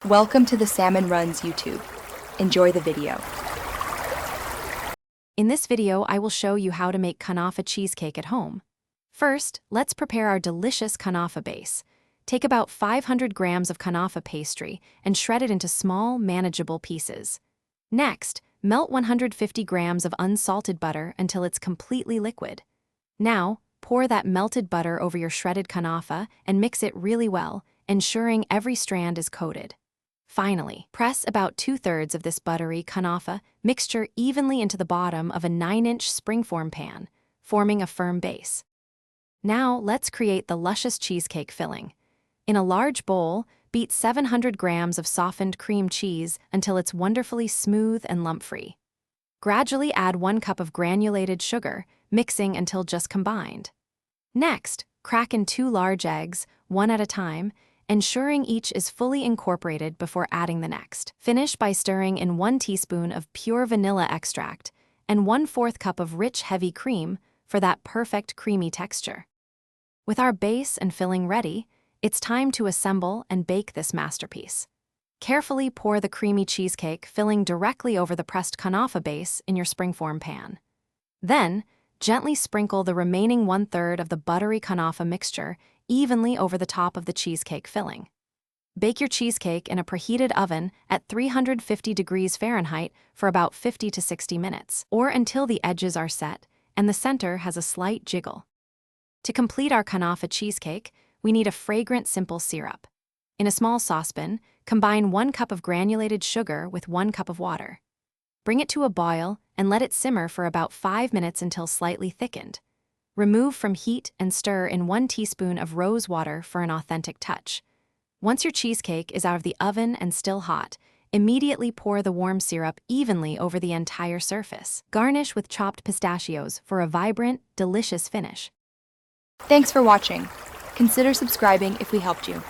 Welcome to the Salmon Runs YouTube. Enjoy the video. In this video, I will show you how to make Kunafa cheesecake at home. First, let's prepare our delicious Kunafa base. Take about 500 grams of Kunafa pastry and shred it into small, manageable pieces. Next, melt 150 grams of unsalted butter until it's completely liquid. Now, pour that melted butter over your shredded Kunafa and mix it really well, ensuring every strand is coated. Finally, press about 2/3 of this buttery Kunafa mixture evenly into the bottom of a 9-inch springform pan, forming a firm base. Now, let's create the luscious cheesecake filling. In a large bowl, beat 700 grams of softened cream cheese until it's wonderfully smooth and lump-free. Gradually add 1 cup of granulated sugar, mixing until just combined. Next, crack in 2 large eggs, one at a time, ensuring each is fully incorporated before adding the next. Finish by stirring in 1 teaspoon of pure vanilla extract and 1/4 cup of rich heavy cream for that perfect creamy texture. With our base and filling ready, it's time to assemble and bake this masterpiece. Carefully pour the creamy cheesecake filling directly over the pressed Kunafa base in your springform pan. Then, gently sprinkle the remaining 1/3 of the buttery Kunafa mixture evenly over the top of the cheesecake filling. Bake your cheesecake in a preheated oven at 350 degrees Fahrenheit for about 50 to 60 minutes, or until the edges are set and the center has a slight jiggle. To complete our Kunafa cheesecake, we need a fragrant simple syrup. In a small saucepan, combine 1 cup of granulated sugar with 1 cup of water. Bring it to a boil and let it simmer for about 5 minutes until slightly thickened. Remove from heat and stir in 1 teaspoon of rose water for an authentic touch. Once your cheesecake is out of the oven and still hot, immediately pour the warm syrup evenly over the entire surface. Garnish with chopped pistachios for a vibrant, delicious finish. Thanks for watching. Consider subscribing if we helped you.